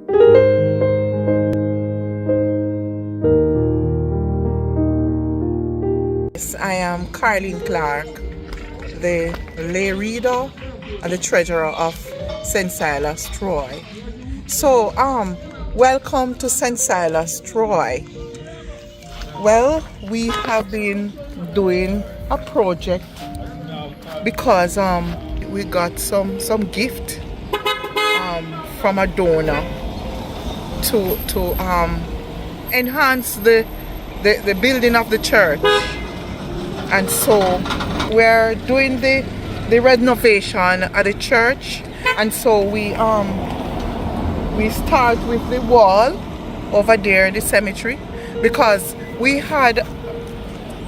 Yes, I am Carlene Clark, the lay reader and the treasurer of St. Silas, Troy. So, welcome to St. Silas, Troy. Well, we have been doing a project because we got some gift from a donor to enhance the building of the church. And so we're doing the renovation at the church, and so we start with the wall over there, the cemetery, because we had,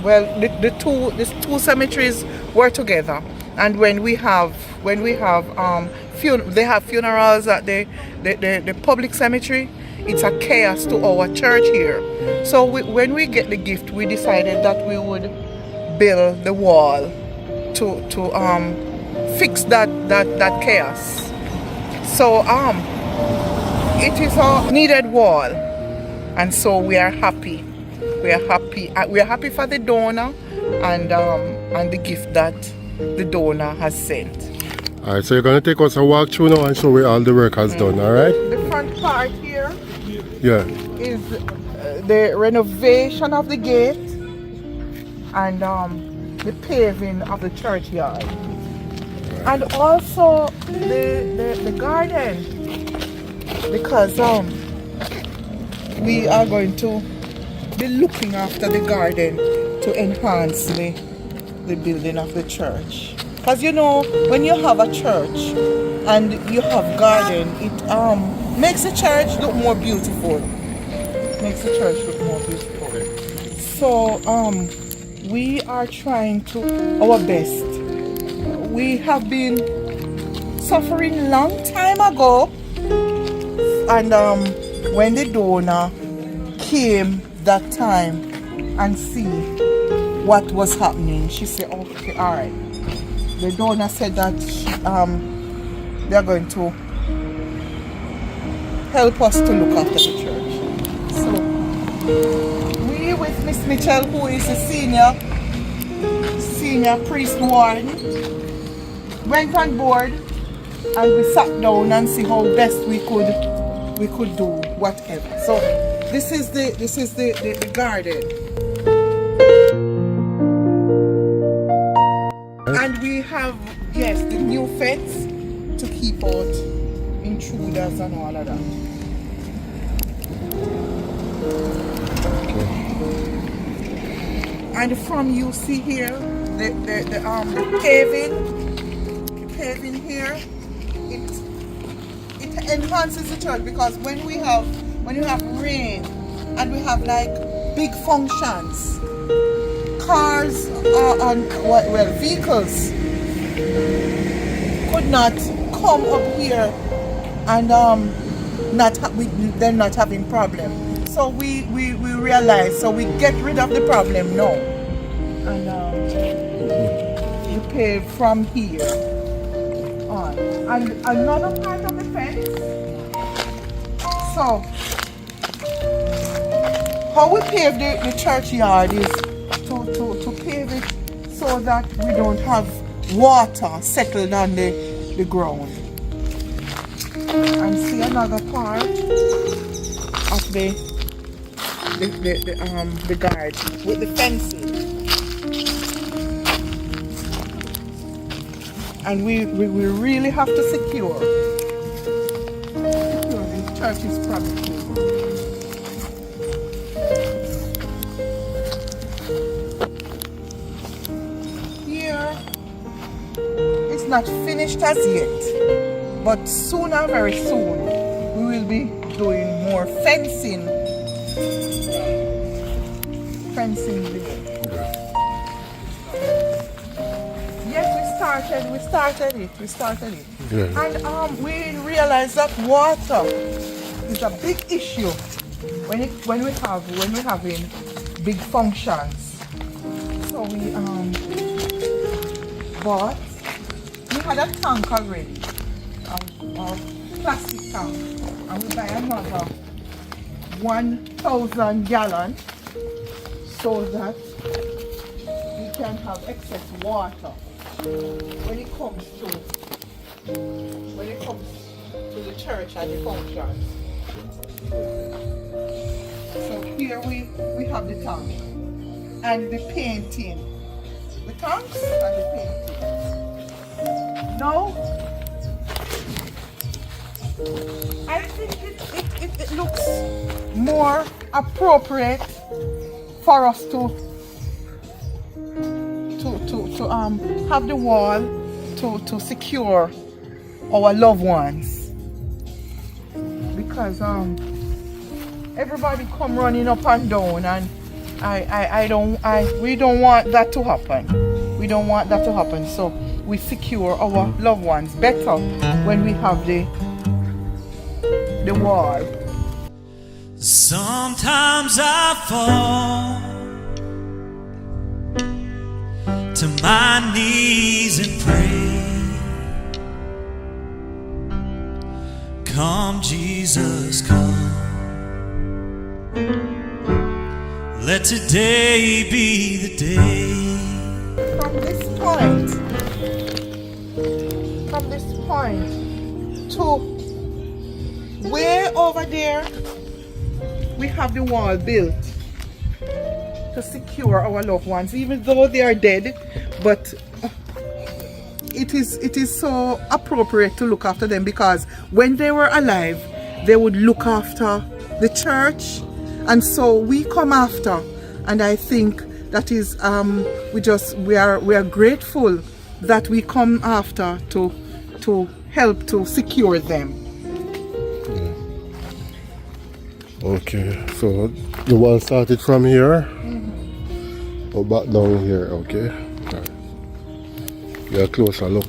well, the two cemeteries were together, and when we have they have funerals at the public cemetery, it's a chaos to our church here. So when we get the gift, we decided that we would build the wall to fix that chaos. So it is a needed wall, and so we are happy. We are happy for the donor and the gift that the donor has sent. All right, so you're gonna take us a walk through now and show where all the work has done. All right. The front part here, yeah, is the renovation of the gate and the paving of the churchyard, and also the garden, because we are going to be looking after the garden to enhance the building of the church. Because you know, when you have a church and you have garden, it makes the church look more beautiful. So we are trying our best. We have been suffering long time ago, and when the donor came that time and see what was happening, she said, okay, all right. The donor said that they are going to help us to look after the church. So we with Miss Mitchell, who is the senior priest warden, went on board and we sat down and see how best we could do whatever. So this is the garden. And we have, yes, the new fence to keep out intruders and all of that. And from you see here the paving here, it enhances the church, because when you have rain and we have like big functions, cars and vehicles could not come up here and they're not having problem. So we realize, so we get rid of the problem now, and you pave from here on. And another part of the fence. So how we pave the churchyard is to pave it so that we don't have water settled on the ground. And see another part of the garden with the fencing. And we really have to secure the church's property. Not finished as yet, but sooner, very soon, we will be doing more fencing there. Yes, we started it. Yeah. And we realized that water is a big issue when we're having big functions. So we bought. We had a tank already of plastic tank and we buy another 1,000 gallon so that we can have excess water when it comes to the church and the functions. So here we have the tank and the painting. The tanks and the painting. Now I think it looks more appropriate for us to have the wall to secure our loved ones, because everybody come running up and down, and we don't want that to happen. We don't want that to happen. So we secure our loved ones better when we have the wall. Sometimes I fall to my knees and pray. Come, Jesus, come. Let today be the day. From this point to way over there, we have the wall built to secure our loved ones, even though they are dead. But it is so appropriate to look after them, because when they were alive, they would look after the church, and so we come after. And I think that is we are grateful that we come after to help to secure them. Okay, so the wall started from here, or back down here, okay? Right. Get a closer look.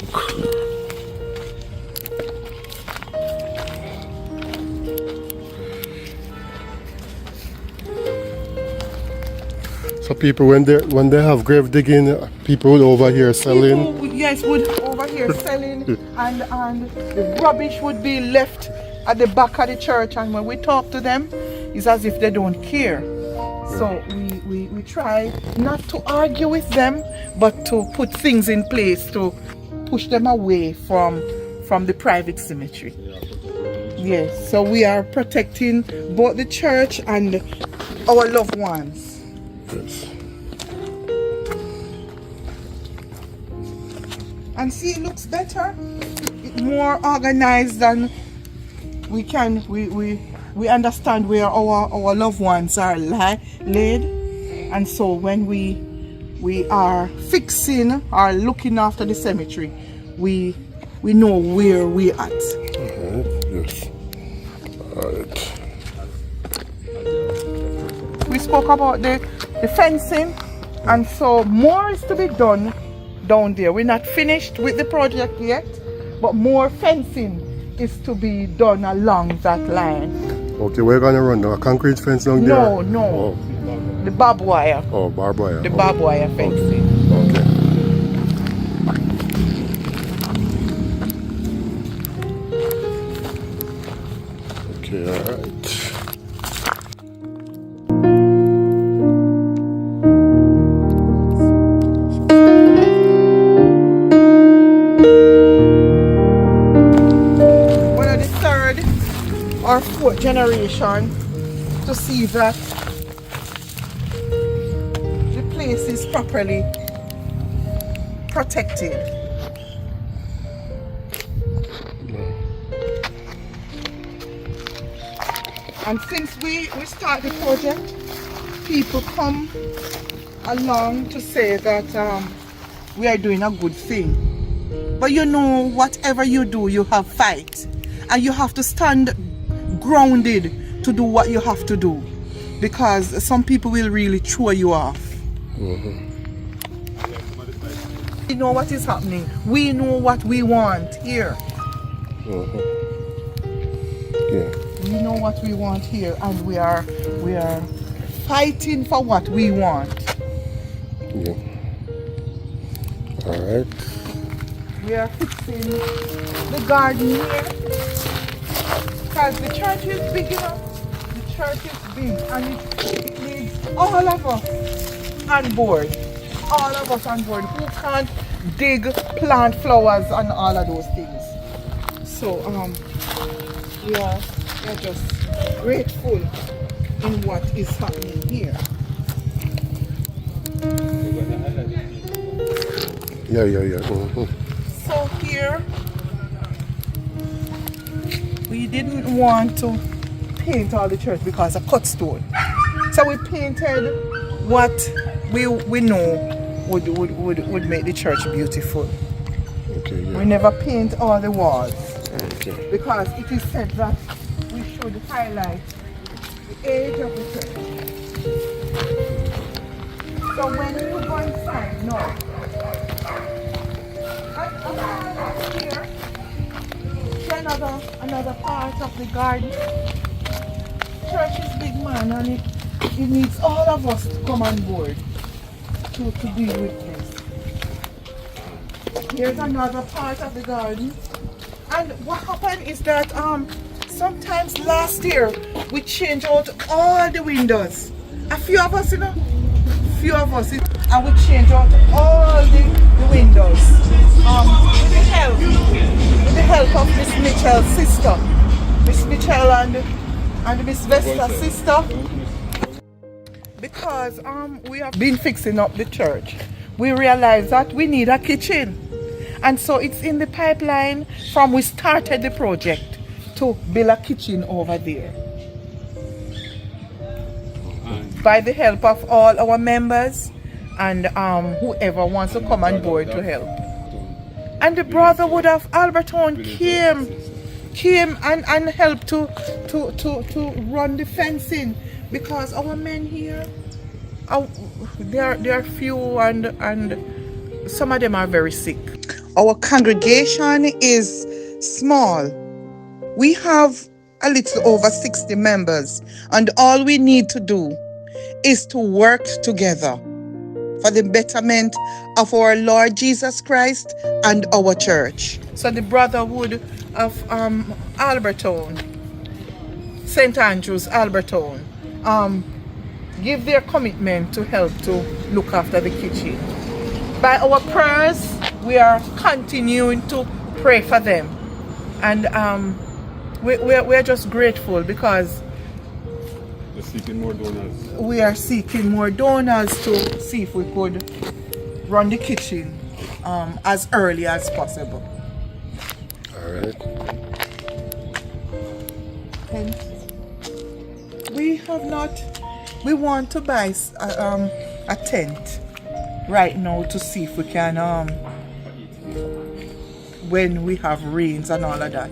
So people, when they have grave digging, people would over here selling. People, would over here selling, and the rubbish would be left at the back of the church, and when we talk to them, it's as if they don't care. So we try not to argue with them, but to put things in place to push them away from the private cemetery. Yes, so we are protecting both the church and our loved ones. Yes. And see, it looks better. It's more organized than we understand where our loved ones are laid, and so when we are fixing or looking after the cemetery, we know where we're at. Alright, yes. Alright. We spoke about the fencing, and so more is to be done down there. We're not finished with the project yet, but more fencing is to be done along that line. Okay, we're gonna run a concrete fence down there? No. Oh. The barbed wire. Oh, barbed wire. The barbed wire fencing. Okay. Okay, alright. Or fourth generation to see that the place is properly protected. And since we start the project, people come along to say that we are doing a good thing. But you know, whatever you do, you have fight, and you have to stand grounded to do what you have to do, because some people will really throw you off. We know what is happening. We know what we want here. Yeah. We know what we want here, and we are fighting for what we want. Yeah. Alright. We are fixing the garden here. because the church is big enough. The church is big and it needs all of us on board. All of us on board who can't dig, plant flowers and all of those things. So we are just grateful in what is happening here. Yeah. So here we didn't want to paint all the church because of cut stone. So we painted what we know would make the church beautiful. Okay, yeah. We never paint all the walls. Okay. Because it is said that we should highlight the age of the church. So when you go inside, no. And here, another part of the garden. Church is big, man, and it needs all of us to come on board to deal with this. Here's another part of the garden. And what happened is that sometimes last year we changed out all the windows. A few of us, and we changed out all the windows. With the help of Miss Mitchell's sister, Miss Mitchell and Miss Vestra's sister. Because we have been fixing up the church, we realized that we need a kitchen. And so it's in the pipeline from we started the project to build a kitchen over there. By the help of all our members and whoever wants to come on board to help. And the brotherhood of Alberton came and helped to run the fencing, because our men here, they're few and some of them are very sick. Our congregation is small. We have a little over 60 members, and all we need to do is to work together for the betterment of our Lord Jesus Christ and our church. So the brotherhood of Alberton, St. Andrews, Alberton, give their commitment to help to look after the kitchen. By our prayers, we are continuing to pray for them, and we're just grateful because we're seeking more donors. We are seeking more donors to see if we could run the kitchen as early as possible. All right. And we want to buy a tent right now to see if we can when we have rains and all of that,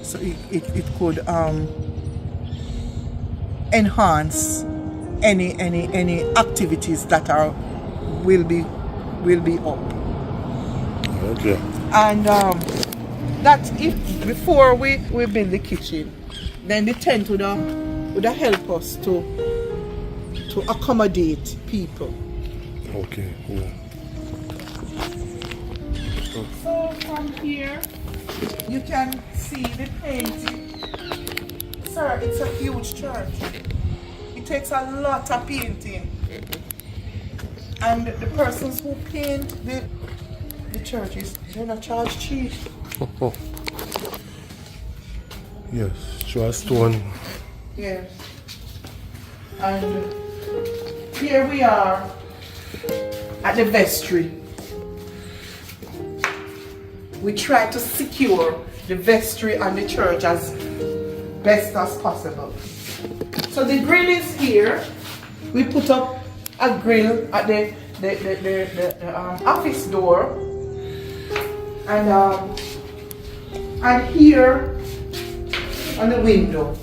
so it could enhance any activities that will be up. Okay. And that if before we build the kitchen, then the tent would help us to accommodate people. Okay, yeah. So from here you can see the painting. Sir, it's a huge church. It takes a lot of painting. And the persons who paint the churches, they're not charged cheap. Yes, trust one. Yes. And here we are at the vestry. We try to secure the vestry and the church as best as possible. So the grill is here. We put up a grill at the office door, and here on the window.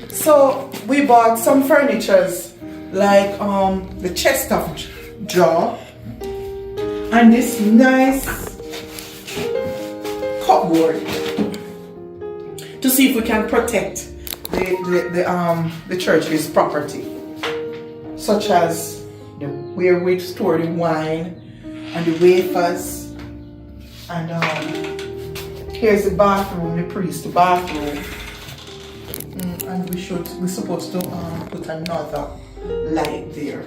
So we bought some furnitures like the chest of drawer and this nice cupboard to see if we can protect the church's property, such as where we store the wine and the wafers, and Here's the bathroom, the priest bathroom. And we're supposed to put another light there.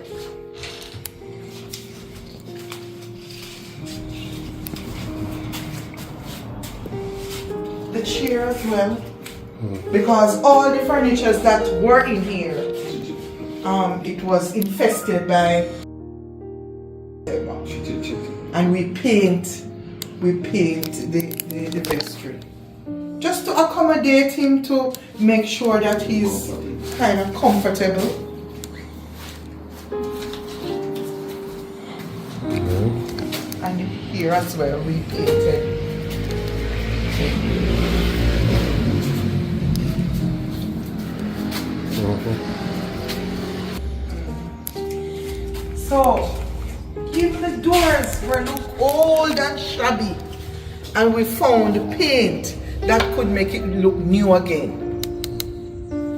The chair as well, because all the furnitures that were in here, it was infested by, and we paint the vestry just to accommodate him, to make sure that he's kind of comfortable. And here as well we painted. So, even the doors were look old and shabby, and we found paint that could make it look new again.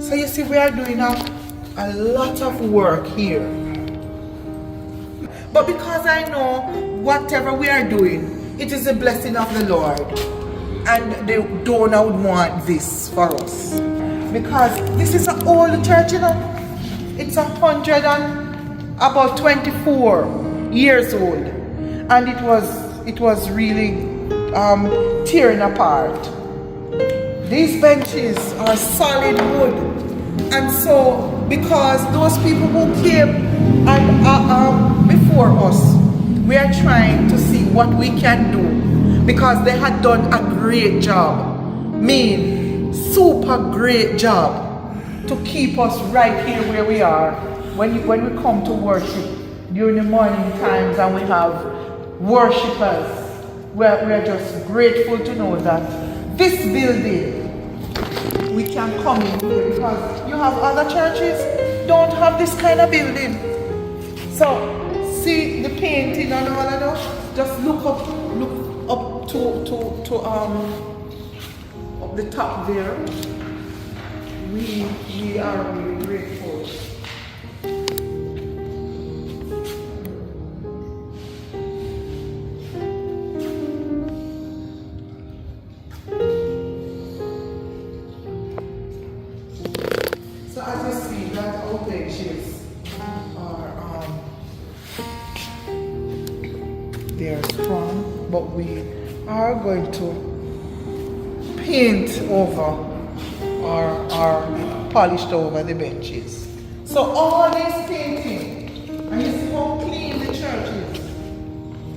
So you see, we are doing a lot of work here. But because I know whatever we are doing, it is a blessing of the Lord, and the donor would want this for us. Because this is an old church, you know. It's 124 years old, and it was really tearing apart. These benches are solid wood, and so because those people who came and before us, we are trying to see what we can do, because they had done a great job, super great job, to keep us right here where we are. When we come to worship during the morning times and we have worshipers, we're just grateful to know that this building, we can come in here, because you have other churches don't have this kind of building. So see the painting and all of that. Just look up to up the top there. We are really grateful. So as you see, that our benches are they are strong, but we are going to paint over or polished over the benches. So all this painting, and you see how clean the church is.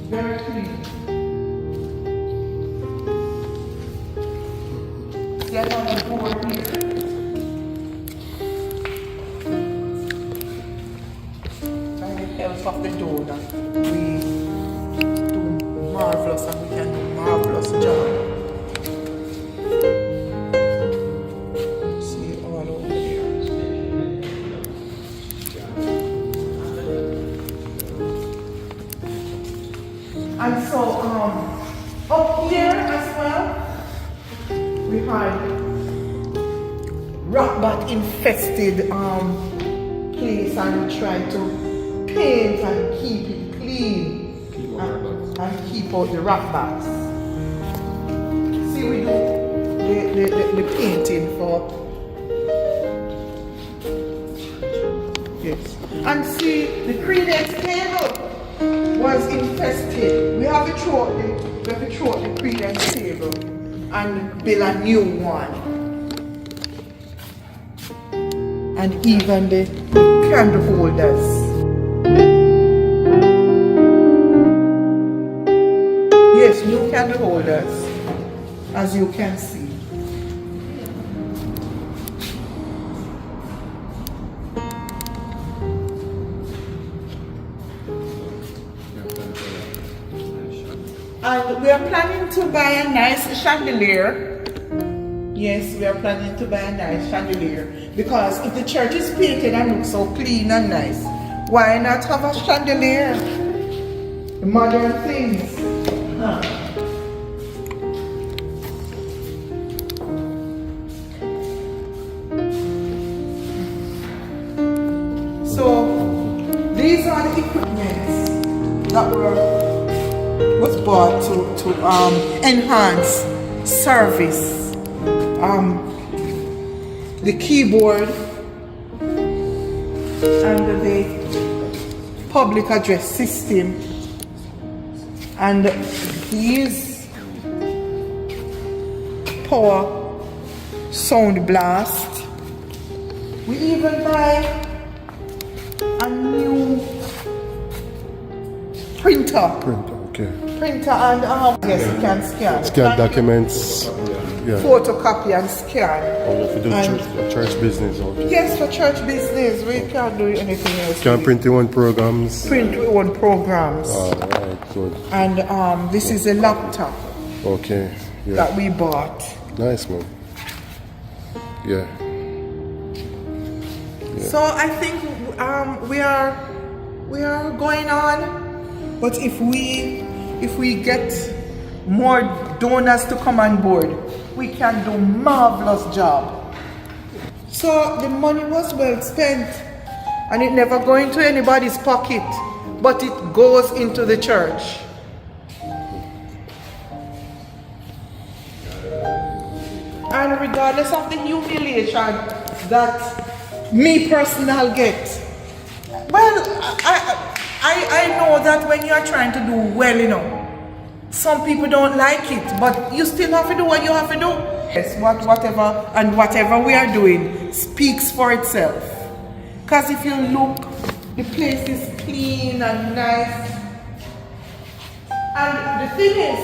Very clean. See another door here. By the help of the door that we do marvelous, and we can do marvelous job. And so up here as well, we had rockbat infested place, and we tried to paint and keep it clean and keep out the rockbats. See, we do the painting for, yes, and see the credence table was infested. We have to throw out the credence table and build a new one. And even the candle holders. Yes, new candle holders, as you can see. And we are planning to buy a nice chandelier. Yes, we are planning to buy a nice chandelier, because if the church is painted and looks so clean and nice, why not have a chandelier? The modern things. So these are the equipments that was bought to enhance service, the keyboard, and the public address system, and his power sound blast. We even buy a new printer. Okay. Printer and yes, you can scan. Scan documents. Yeah. Photocopy and scan. Oh, you have to do And- church business. Okay. Yes, for church business, we can't do anything else. Can print your own programs. Print we own programs. Alright, good. And this is a laptop Okay. Yeah. that we bought. Nice, man. Yeah. So I think we are going on, but if we get more donors to come on board, we can do marvelous job. So the money was well spent, and it never go into anybody's pocket, but it goes into the church. And regardless of the humiliation that me personal get, well, I know that when you are trying to do well, you know, some people don't like it, but you still have to do what you have to do. Yes, whatever we are doing speaks for itself. Because if you look, the place is clean and nice. And the thing is,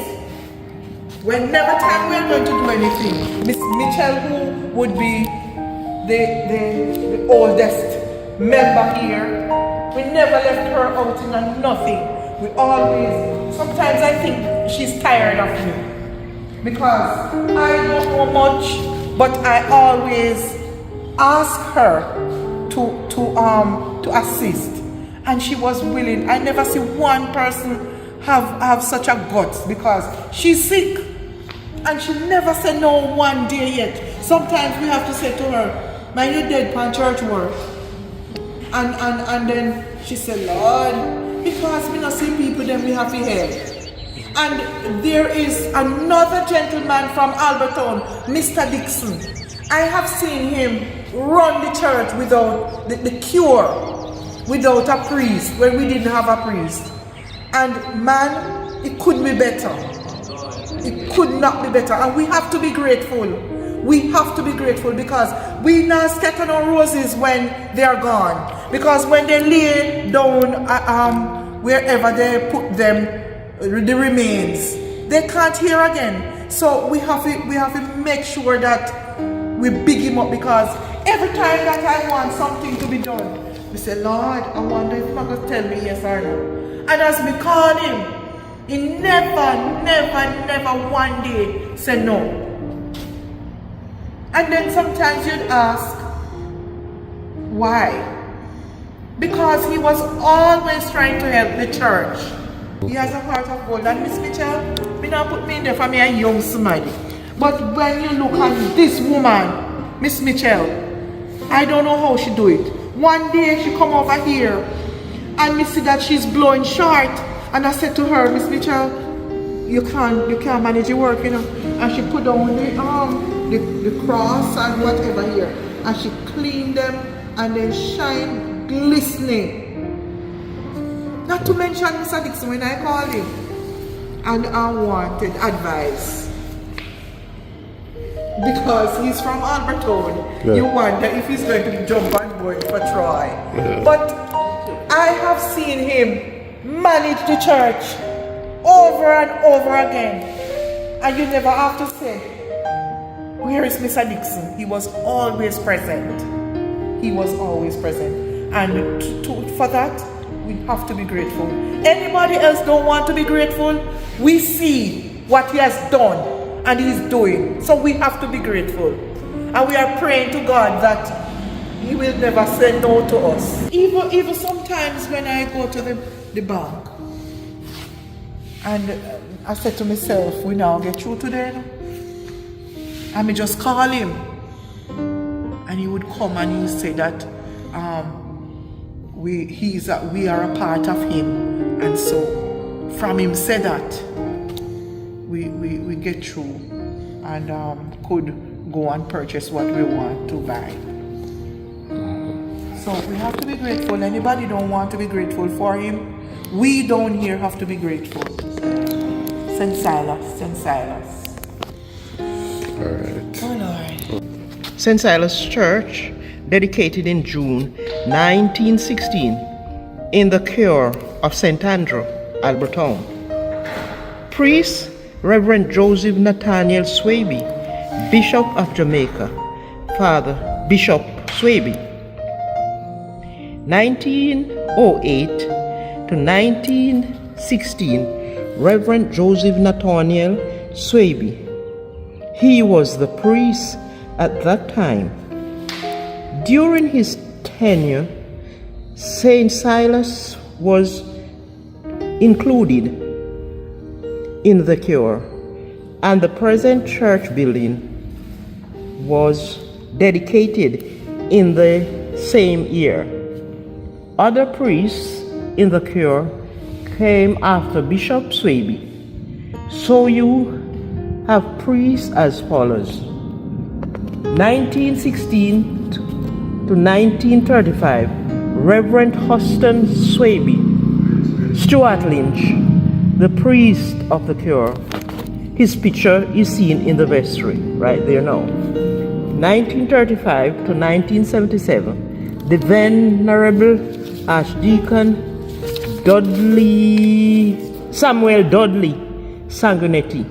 whenever time we are going to do anything, Miss Mitchell, who would be the oldest member here, we never left her out in nothing. We always, sometimes I think she's tired of me, because I don't know much, but I always ask her to assist, and she was willing. I never see one person have such a guts, because she's sick, and she never said no one day yet. Sometimes we have to say to her, "Man, you dead pan church work," and then she said, "Lord, because we not see people, then we have to help." And there is another gentleman from Alberton, Mr. Dixon. I have seen him run the church without the cure, without a priest, when we didn't have a priest. And man, it couldn't be better. It could not be better. And we have to be grateful. We have to be grateful, because we now scatter no roses when they are gone. Because when they lay down wherever they put them, the remains, they can't hear again. So we have to make sure that we big him up, because every time that I want something to be done, we say, "Lord, I wonder if you're going to tell me yes or no." And as we call him, he never one day said no. And then sometimes you'd ask, why? Because he was always trying to help the church. He has a heart of gold. And Miss Mitchell, me not put me in there for me a young somebody. But when you look at this woman, Miss Mitchell, I don't know how she do it. One day she come over here and me see that she's blowing short. And I said to her, "Miss Mitchell, you can't manage your work, you know." And she put down the cross and whatever here, and she cleaned them and then shine glistening. Not to mention Mr. Dixon, when I called him and I wanted advice, because he's from Alberton. Yeah. You wonder if he's going to jump on board for Troy. Yeah. But I have seen him manage the church over and over again, and you never have to say, "Where is Mr. Dixon?" He was always present. He was always present. And for that, we have to be grateful. Anybody else don't want to be grateful? We see what he has done and he's doing. So we have to be grateful. And we are praying to God that he will never say no to us. Even sometimes when I go to the bank, and I said to myself, we now get through today. And me just call him. And he would come and he would say that we are a part of him. And so from him say that we get through. and could go and purchase what we want to buy. So we have to be grateful. Anybody don't want to be grateful for him? We down here have to be grateful. St. Silas, St. Silas. All right. Oh Lord. St. Silas Church, dedicated in June 1916 in the Cure of St. Andrew, Albertown. Priest Reverend Joseph Nathaniel Swaby, Bishop of Jamaica, Father Bishop Swaby. 1908 to 1916, Reverend Joseph Nathaniel Swaby. He was the priest at that time. During his tenure, St. Silas was included in the cure, and the present church building was dedicated in the same year. Other priests in the cure came after Bishop Swaby. So you have priests as follows: 1916 to 1935, Reverend Huston Swaby, Stuart Lynch, the priest of the cure. His picture is seen in the vestry, right there now. 1935 to 1977, the Venerable Archdeacon Samuel Dudley Sanguinetti.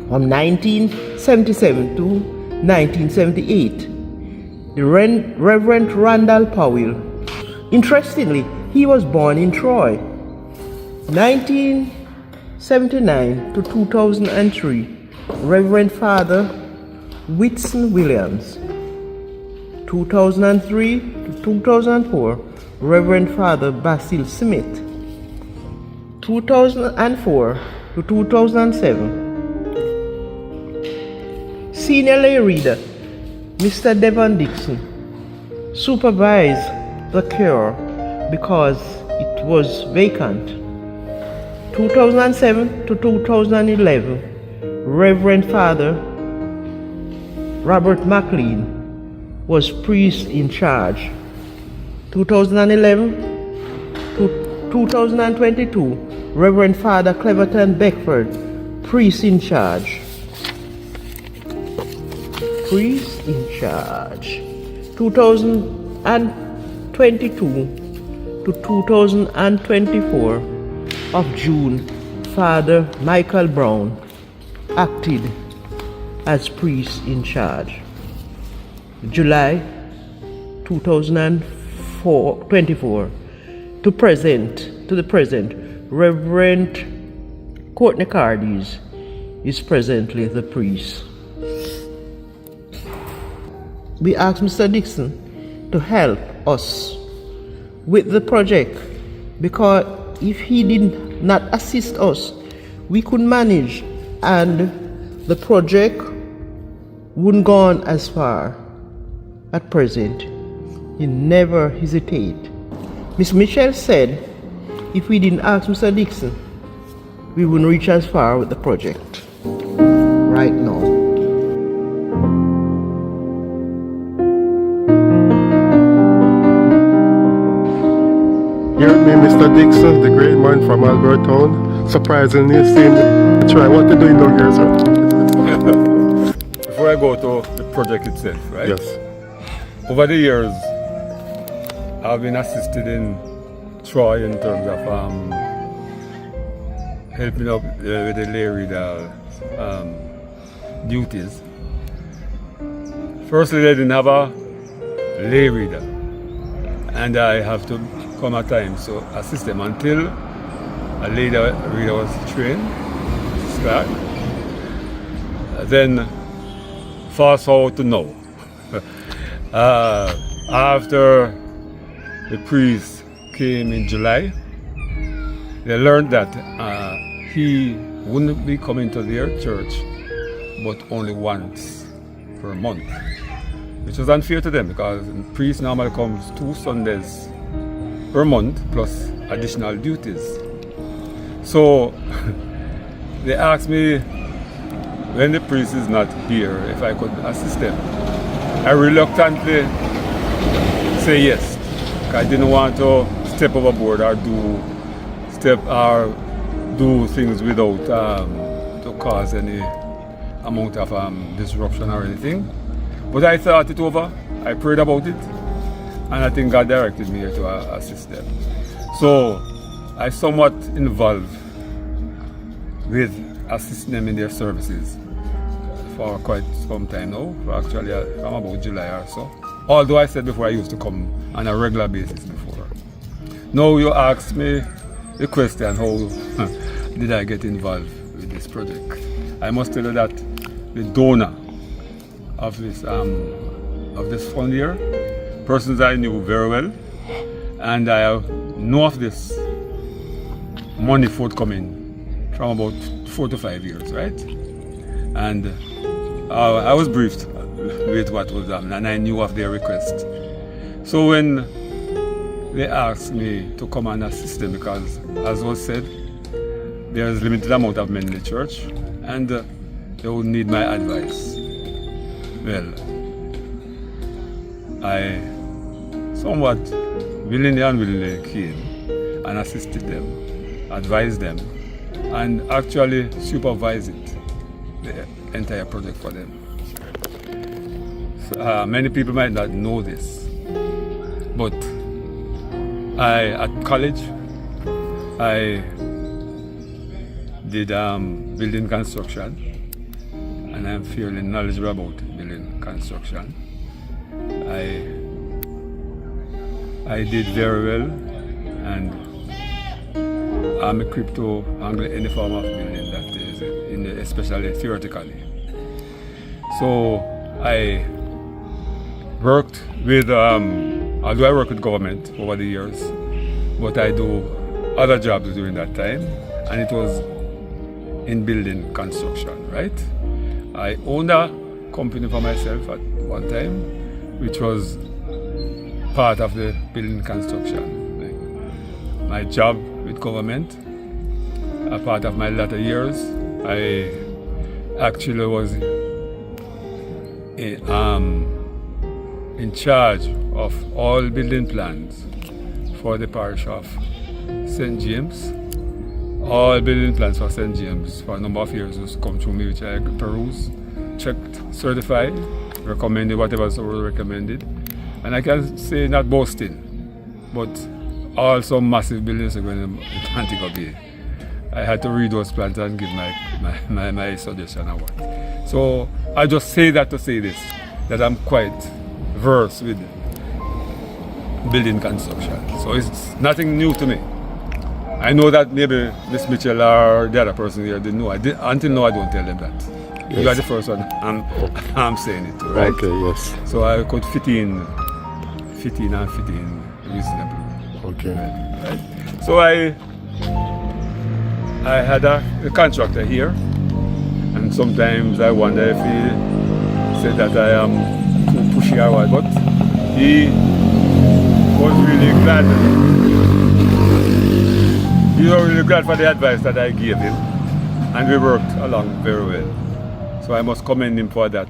From 1977 to 1978, the Reverend Randall Powell. Interestingly, he was born in Troy. 1979 to 2003, Reverend Father Whitson Williams. 2003 to 2004, Reverend Father Basil Smith. 2004 to 2007, Senior Lay Reader Mr. Devon Dixon supervised the cure because it was vacant. 2007 to 2011, Reverend Father Robert McLean was priest in charge. 2011 to 2022, Reverend Father Cleverton Beckford, priest in charge. Priest in charge. 2022 to 2024 of June, Father Michael Brown acted as priest in charge. July 2024 to the present, Reverend Courtney Cardies is presently the priest. We asked Mr. Dixon to help us with the project because if he did not assist us, we could manage and the project wouldn't go on as far. At present, he never hesitated. Miss Mitchell said if we didn't ask Mr. Dixon, we wouldn't reach as far with the project right now. Here with me, Mr. Dixon, the great man from Albertown. Surprisingly, seeing try what to do in down here, sir. Before I go to the project itself, right? Yes. Over the years, I've been assisted in Troy in terms of helping up with the lay reader duties. Firstly, they didn't have a lay reader, and I have to come at times to assist them until a lay reader was trained, start. Then fast forward to now. After the priest came in July, they learned that he wouldn't be coming to their church but only once per month, which was unfair to them because the priest normally comes 2 Sundays per month plus additional duties. So they asked me when the priest is not here, if I could assist them. I reluctantly say yes. I didn't want to step overboard or do things without to cause any amount of disruption or anything. But I thought it over. I prayed about it, and I think God directed me here to assist them. So I somewhat involved with assisting them in their services for quite some time now, actually from about July or so. Although I said before I used to come on a regular basis before. Now you asked me the question, how did I get involved with this project? I must tell you that the donor of this fund here, persons I knew very well, and I know of this money forthcoming from about 4 to 5 years, right? And I was briefed with what was done, and I knew of their request. So when they asked me to come and assist them, because as was said, there is limited amount of men in the church, and they would need my advice. Well, I somewhat willingly and unwillingly came and assisted them, advised them, and actually supervised it, the entire project for them. So, many people might not know this, but at college, I did building construction, and I'm fairly knowledgeable about building construction. I did very well, and I'm equipped to handle any form of building that is, especially theoretically. So I worked with, although I worked with government over the years, but I do other jobs during that time, and it was in building construction, right? I owned a company for myself at one time, which was part of the building construction. My job with government, a part of my latter years, I actually was in charge of all building plans for the parish of St. James. All building plans for St. James for a number of years was come through me, which I perused, checked, certified, recommended whatever was recommended. And I can say, not boasting, but also massive buildings are going in Antigua Bay. I had to read those plans and give my suggestion on what. So I just say that to say this, that I'm quite versed with building construction. So it's nothing new to me. I know that maybe Miss Mitchell or the other person here didn't know. Until now I don't tell them that. Yes. You are the first one I'm saying it to, right? Okay, yes. So I could fit in reasonably. Okay. Right? So I had a contractor here, and sometimes I wonder if he said that I am too pushy or what, but he was really glad. He was really glad for the advice that I gave him, and we worked along very well. So I must commend him for that.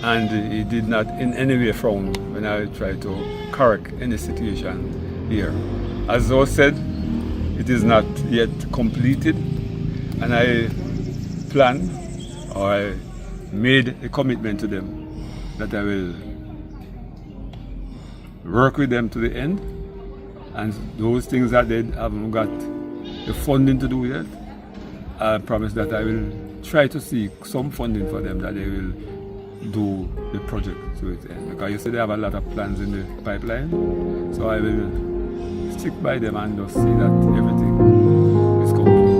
And he did not in any way frown when I tried to correct any situation here. As was said, it is not yet completed, and I planned, or I made a commitment to them that I will work with them to the end, and those things that they haven't got the funding to do yet, I promise that I will try to seek some funding for them, that they will do the project to its end. Because you see they have a lot of plans in the pipeline, so I will stick by them and just see that everything is completed.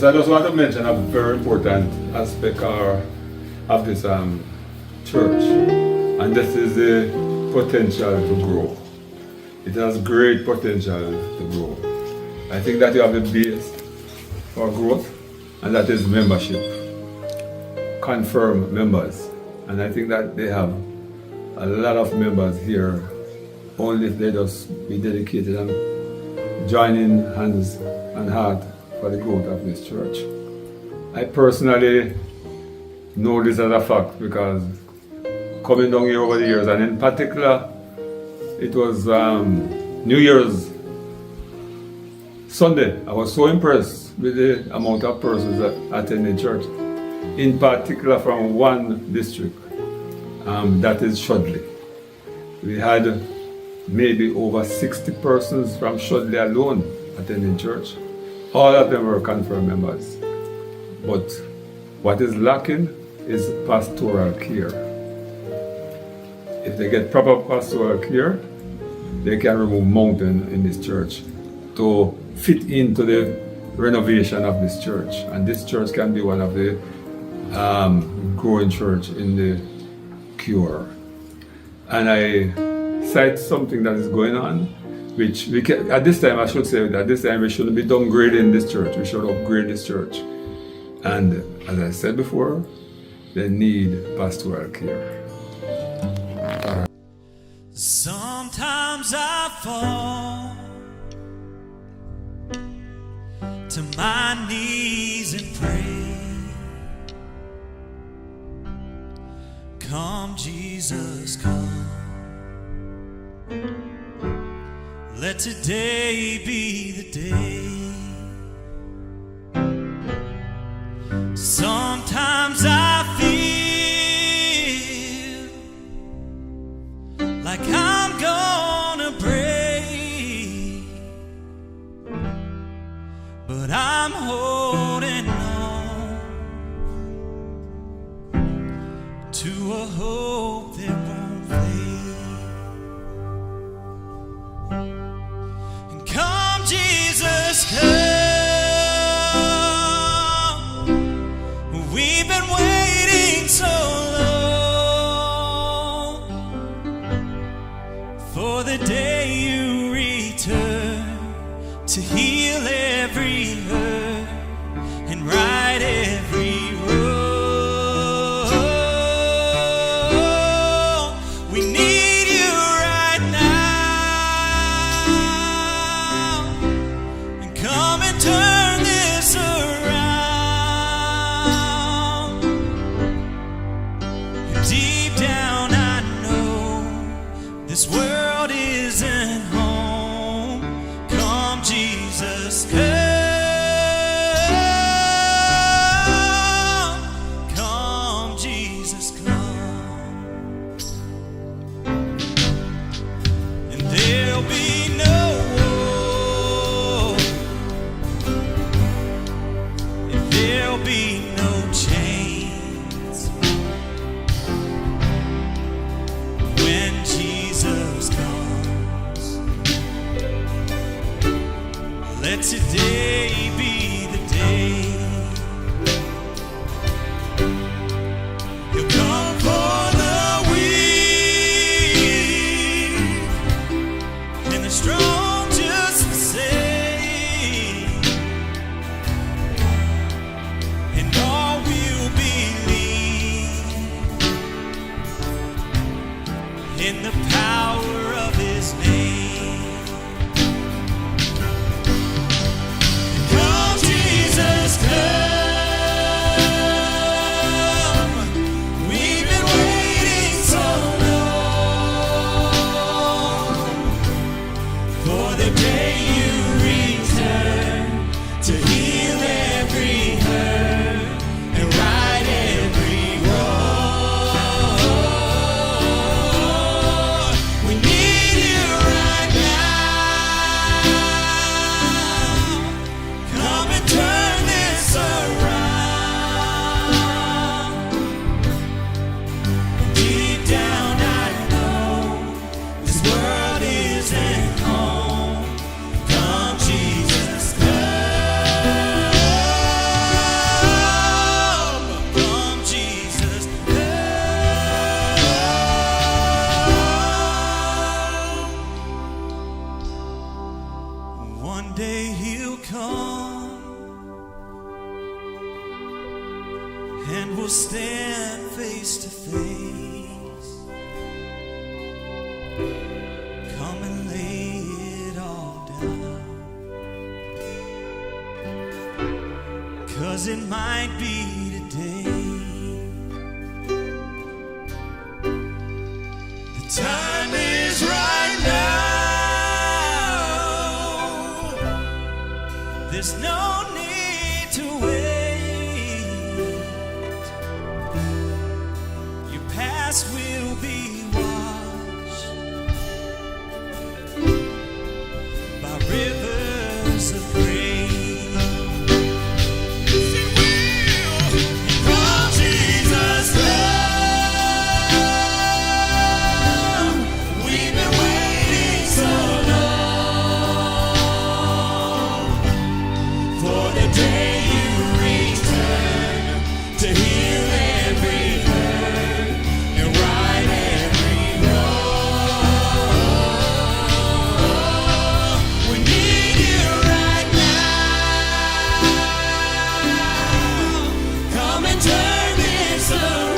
Yes, I just want to mention a very important aspect of this church, and this is the potential to grow. It has great potential to grow. I think that you have the base for growth, and that is membership. Confirm members, and I think that they have a lot of members here, only if they just be dedicated and joining hands and heart for the growth of this church. I personally know this as a fact because coming down here over the years, and in particular, it was New Year's Sunday. I was so impressed with the amount of persons that attended church, in particular from one district, that is Shudley. We had maybe over 60 persons from Shudley alone attending church. All of them were confirmed members. But what is lacking is pastoral care. If they get proper pastoral care, they can remove mountain in this church to fit into the renovation of this church. And this church can be one of the growing church in the cure. And I cite something that is going on, which we can, at this time, I should say that this time we shouldn't be downgrading this church. We should upgrade this church. And as I said before, they need pastoral care. Sometimes I fall to my knees and pray. Come, Jesus, come. Let today be the day. Sometimes I feel like I'm gonna break, but I'm holding on to a hope that won't fade. And come, Jesus, come. We've been waiting so long for the day you return to heal every hurt and right every wrong. We need you right now, and come and turn this around. And deep down I know this world isn't home. Come, Jesus, come. Come, Jesus, come. And there'll be no war, and there'll be no chains when Jesus comes. Let today be the day. He'll come for the weak and the strong just the same, and all will believe in the power of his name. Come, Jesus, come. We've been waiting so long for the day you return to heal every hurt and right every wrong. We need you right 'cause it might be today. The time is right now. There's no need to wait. Your past will be washed by rivers of grace. It will. Come, Jesus, come. We've been waiting so long for the day you return to heal every hurt and right every wrong. We need you right now. Come and turn this around.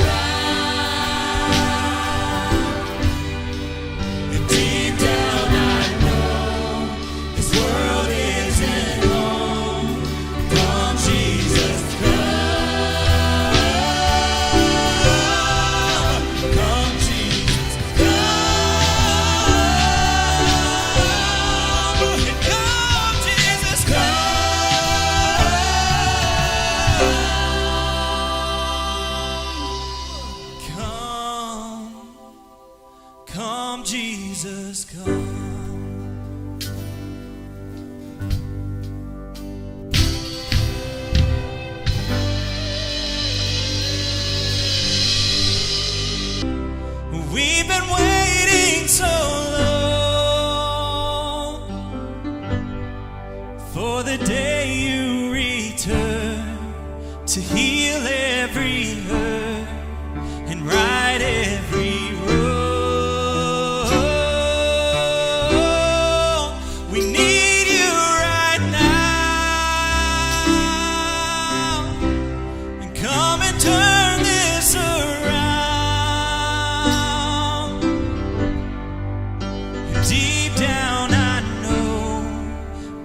And deep down I know this world isn't home. Come, Jesus, come. Come, Jesus, come. Come, Jesus, come. Come, Jesus, come. We've been waiting so long for the day you return to heal every hurt and right every wrong. We need you right now. And come and turn this around. Deep down I know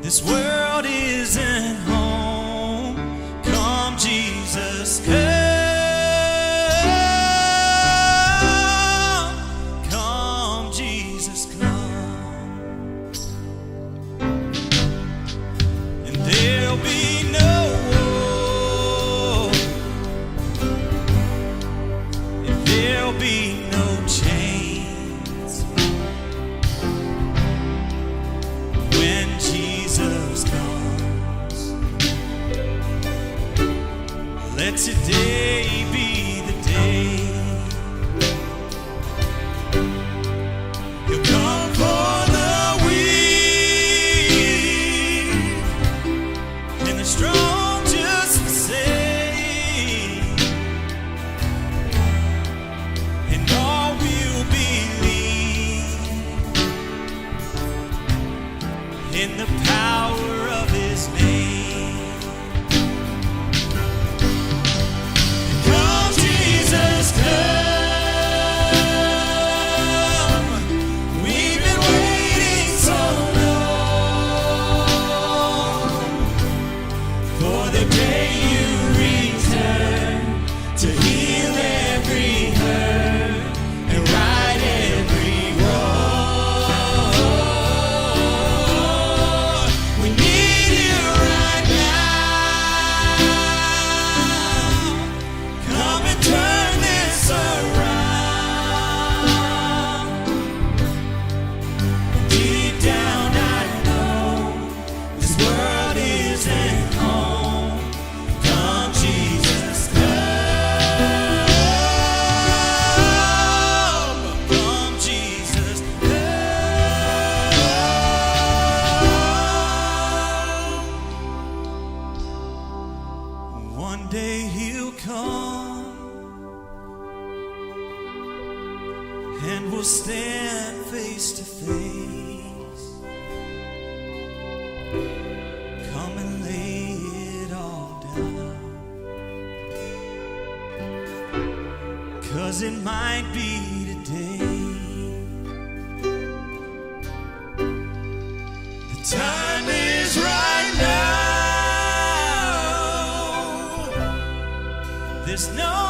this world isn't home. Come, Jesus, come. Come, Jesus, come. And there'll be no war, and there'll be no chains when Jesus comes. Let today be the day. He'll come for the weak and the strong just the same. And all will believe in the power of his name. Come, Jesus, come. We've been waiting so long for the day you return to heal every hurt and right every wrong. We need you right now. Come and turn this around. Deep down I know this world isn't home. Come, Jesus, come. Come, Jesus, come. One day he'll come and we'll stand face to face. Come and lay it all down. 'Cause it might be today. The time is right now. There's no